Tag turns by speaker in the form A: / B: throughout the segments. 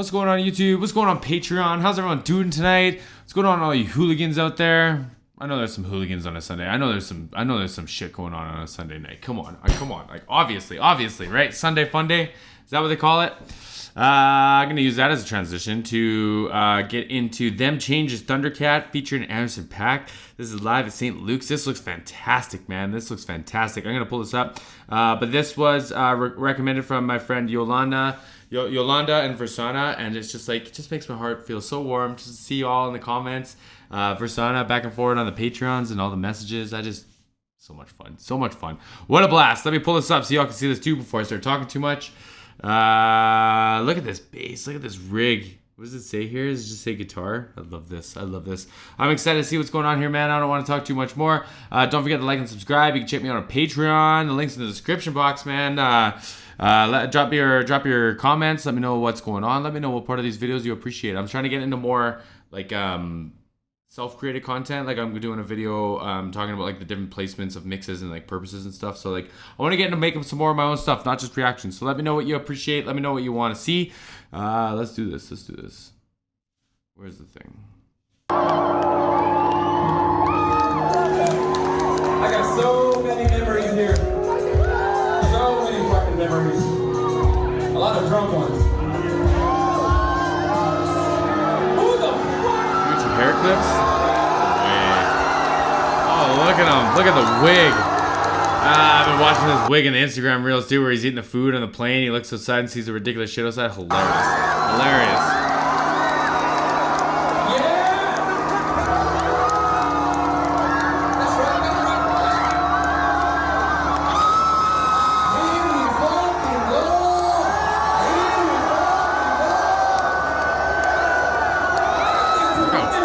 A: What's going on YouTube? What's going on Patreon? How's everyone doing tonight? What's going on all you hooligans out there? I know there's some hooligans on a Sunday. I know there's some shit going on a Sunday night. Come on. Like obviously, right? Sunday fun day. Is that what they call it? I'm going to use that as a transition to get into Them Changes Thundercat featuring Anderson Paak. This is live at St. Luke's. This looks fantastic, man. This looks fantastic. I'm going to pull this up. But this was recommended from my friend Yolanda and Versana, and it's just like, it just makes my heart feel so warm just to see you all in the comments. Versana back and forward on the Patreons and all the messages. So much fun. What a blast. Let me pull this up so y'all can see this too before I start talking too much. Look at this bass. Look at this rig. What does it say here? Does it just say guitar? I love this. I'm excited to see what's going on here, man. I don't want to talk too much more. Don't forget to like and subscribe. You can check me out on Patreon. The link's in the description box, man. Drop your comments. Let me know what's going on. Let me know what part of these videos you appreciate. I'm trying to get into more like self-created content. Like I'm doing a video talking about like the different placements of mixes and like purposes and stuff. So like I want to get into making some more of my own stuff, not just reactions. So let me know what you appreciate. Let me know what you want to see. Let's do this. Where's the thing?
B: I got so many memories here. So many fucking memories. A lot of drunk ones. Who the fuck?
A: Gucci hair clips? Oh, look at him. Look at the wig. I've been watching this wig in the Instagram reels too, where he's eating the food on the plane. He looks outside and sees the ridiculous shit outside. Hilarious.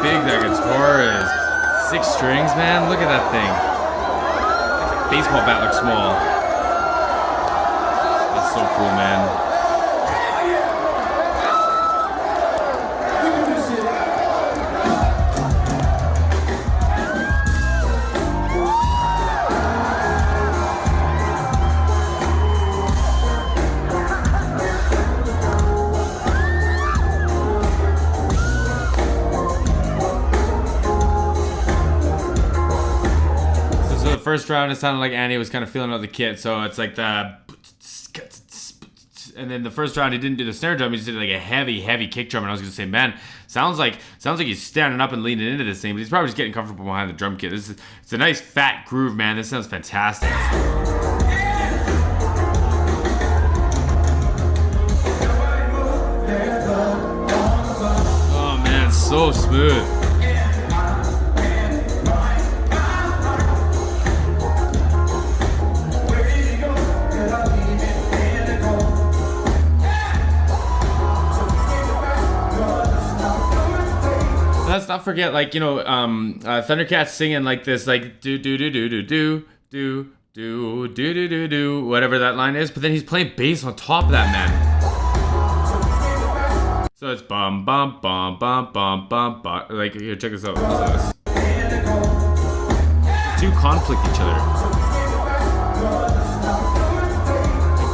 A: Big that guitar is. 6 strings, man. Look at that thing. Baseball bat looks small. That's so cool, man. First round, it sounded like Andy was kind of feeling out the kit, so it's like the, and then the first round he didn't do the snare drum, he just did like a heavy kick drum, and I was gonna say, man, sounds like he's standing up and leaning into this thing, but he's probably just getting comfortable behind the drum kit. It's a nice fat groove, man. This sounds fantastic. Oh man, so smooth. Let's not forget, like, you know, Thundercat's singing like this, like do whatever that line is, but then he's playing bass on top of that, man. So it's bum bum bum bum bum bum bum. Like, here, check this out. Listen to this. The two conflict each other.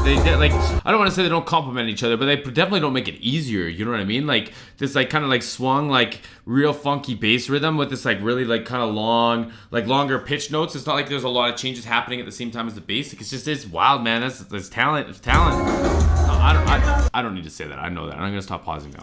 A: They like, I don't want to say they don't complement each other, but they definitely don't make it easier. You know what I mean? Like this, like kind of like swung, like real funky bass rhythm with this like really like kind of long, like longer pitch notes. It's not like there's a lot of changes happening at the same time as the bass. Like, it's wild, man. That's talent. It's talent. No, I don't need to say that. I know that. I'm gonna stop pausing now.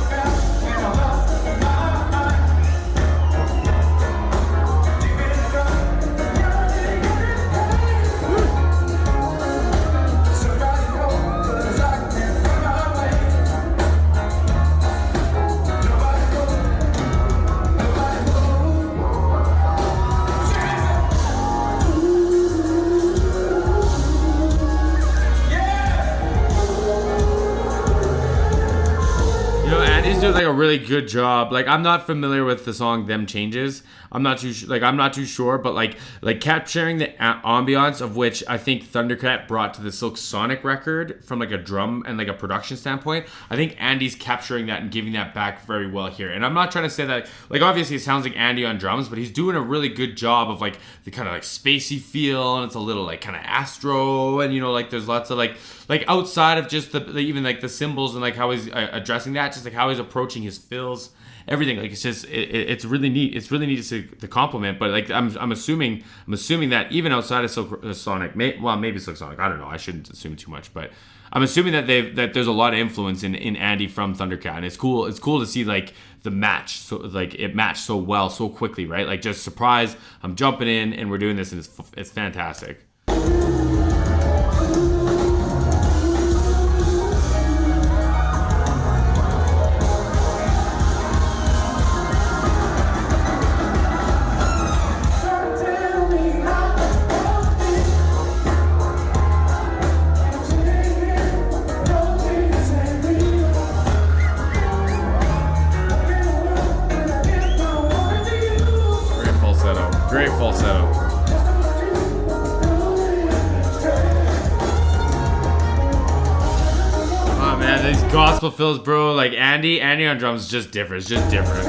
A: He's did like a really good job. Like I'm not familiar with the song "Them Changes." I'm not too sure, but like capturing the ambiance of which I think Thundercat brought to the Silk Sonic record from like a drum and like a production standpoint. I think Andy's capturing that and giving that back very well here. And I'm not trying to say that like obviously it sounds like Andy on drums, but he's doing a really good job of like the kind of like spacey feel, and it's a little like kind of astro, and you know like there's lots of like outside of just the even like the cymbals and like how he's addressing that, just like how he's approaching his fills, everything. Like it's just it's really neat. It's really neat to see the compliment. But like I'm assuming that even outside of Silk Sonic, maybe Silk Sonic, I don't know, I shouldn't assume too much, but I'm assuming that there's a lot of influence in Andy from Thundercat, and it's cool to see like the match, so like it matched so well so quickly, right? Like just surprise, I'm jumping in and we're doing this, and it's fantastic. Great falsetto. Oh man, these gospel fills, bro. Like Andy on drums is just different. It's just different.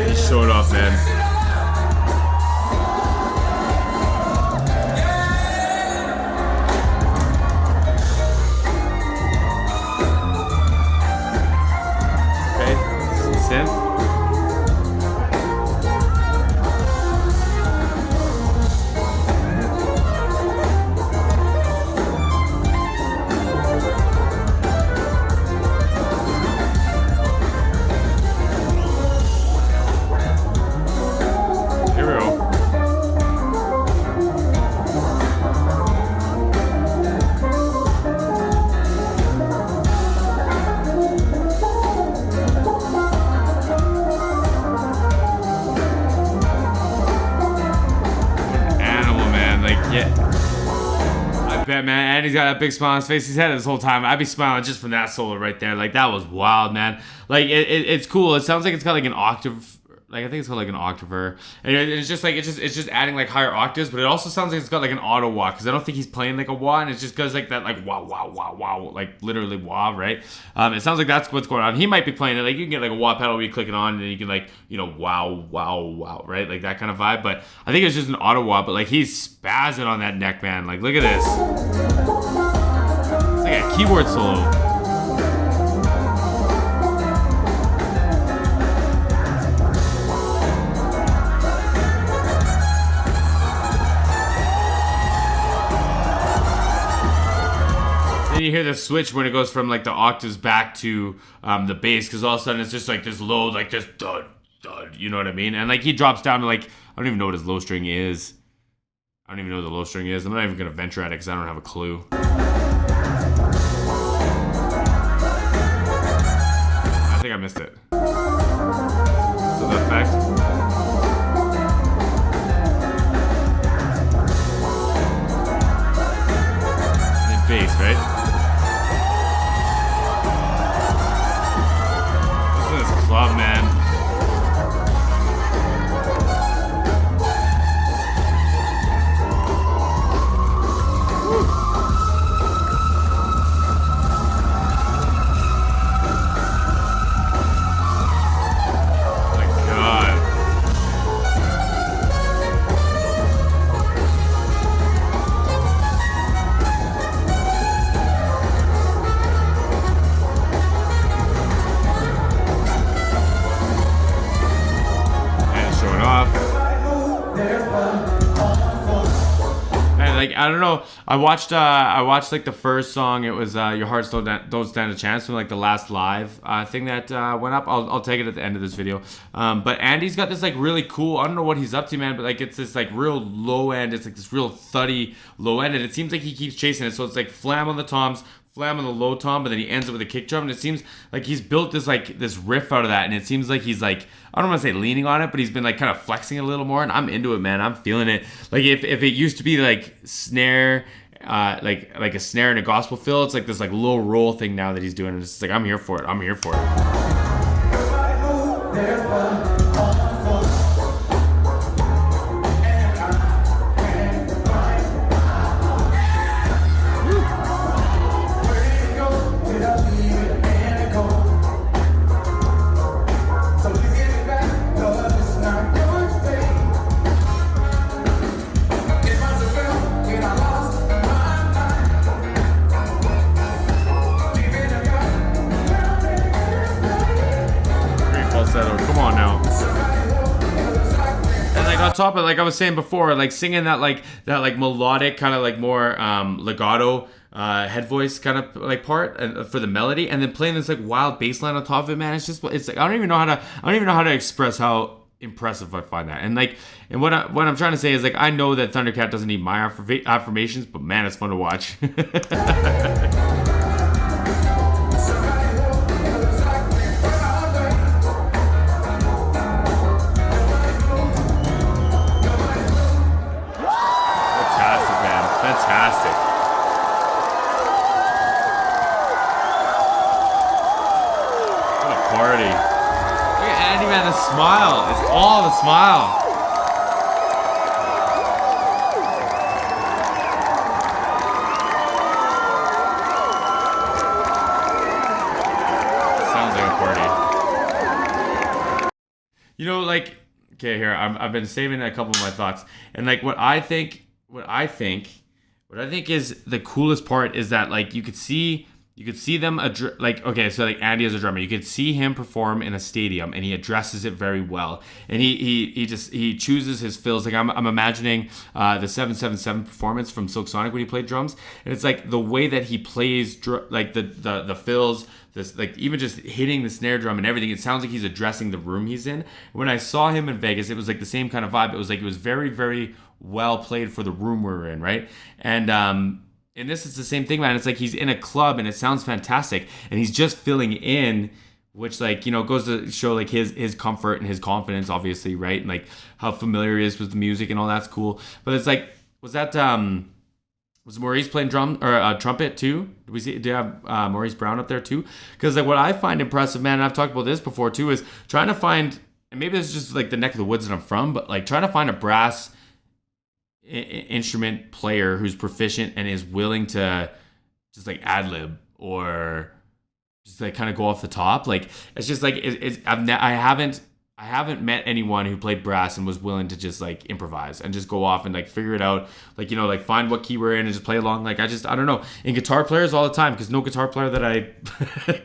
A: He showed off, man. Man, Andy's got that big smile on his face. He's had it this whole time. I'd be smiling just from that solo right there. Like that was wild, man. Like it's cool. It sounds like it's got like an octave. Like I think it's called like an octaver, and it's just like it's just adding like higher octaves. But it also sounds like it's got like an auto wah, because I don't think he's playing like a wah, and it just goes like that, like wah wah wah wah, like literally wah, right? It sounds like that's what's going on. He might be playing it like you can get like a wah pedal where you click it on, and then you can like wow wow wow, right? Like that kind of vibe. But I think it's just an auto wah. But like he's spazzing on that neck, man. Like look at this. It's like a keyboard solo. You hear the switch when it goes from like the octaves back to the bass, because all of a sudden it's just like this low, like this dud, you know what I mean? And like he drops down to like, I don't even know what his low string is. I don't even know what the low string is. I'm not even going to venture at it because I don't have a clue. I think I missed it. So the effect. And then bass, right? Club, man. I don't know. I watched like the first song. It was Your Hearts Don't Stand a Chance from like the last live thing that went up. I'll take it at the end of this video. But Andy's got this like really cool, I don't know what he's up to, man, but like it's this like real low end. It's like this real thuddy low end, and it seems like he keeps chasing it. So it's like flam on the toms, flam on the low tom, but then he ends it with a kick drum, and it seems like he's built this riff out of that, and it seems like he's like, I don't want to say leaning on it, but he's been like kind of flexing it a little more, and I'm into it, man. I'm feeling it. Like if it used to be like snare, like a snare and a gospel fill, it's like this like low roll thing now that he's doing, and it's just like I'm here for it. I'm here for it. Come on now. And like on top of, like I was saying before, like singing that melodic kind of like more legato head voice kind of like part for the melody, and then playing this like wild bass line on top of it, man. It's like I don't even know how to express how impressive I find that. And like, and what I'm trying to say is like, I know that Thundercat doesn't need my affirmations, but man, it's fun to watch. Fantastic. What a party. Look at Andy, man, the smile. It's all the smile. Sounds like a party. You know, like, okay, here, I've been saving a couple of my thoughts. And like what I think is the coolest part is that like you could see them like, okay, so like Andy as a drummer, you could see him perform in a stadium, and he addresses it very well, and he chooses his fills. Like I'm imagining the 777 performance from Silk Sonic when he played drums, and it's like the way that he plays like the fills, this like even just hitting the snare drum and everything, it sounds like he's addressing the room he's in. When I saw him in Vegas, it was like the same kind of vibe. It was very, very well played for the room we're in, right? And this is the same thing, man. It's like he's in a club and it sounds fantastic, and he's just filling in, which like, you know, goes to show like his comfort and his confidence, obviously, right? And like how familiar he is with the music and all that's cool. But it's like, was Maurice playing drum or trumpet too? Do you have Maurice Brown up there too? Because like what I find impressive, man, and I've talked about this before too, is trying to find, and maybe this is just like the neck of the woods that I'm from, but like trying to find a brass instrument player who's proficient and is willing to just like ad lib or just like kind of go off the top. Like it's just like I haven't met anyone who played brass and was willing to just like improvise and just go off and like figure it out, like, you know, like find what key we're in and just play along. Like I don't know. In guitar players all the time, because no guitar player that I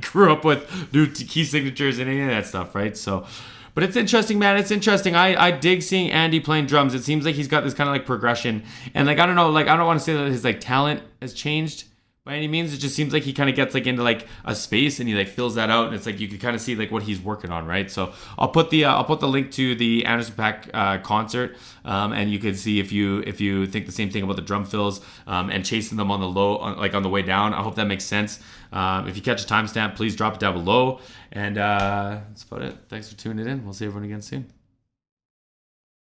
A: grew up with knew key signatures and any of that stuff, right? So, but it's interesting, man. It's interesting. I dig seeing Andy playing drums. It seems like he's got this kind of like progression, and like I don't know, like I don't want to say that his like talent has changed by any means. It just seems like he kind of gets like into like a space and he like fills that out, and it's like you can kind of see like what he's working on, right? So I'll put the link to the Anderson Paak concert, and you can see if you think the same thing about the drum fills and chasing them on the low, on the way down. I hope that makes sense. If you catch a timestamp, please drop it down below. And that's about it. Thanks for tuning in. We'll see everyone again soon.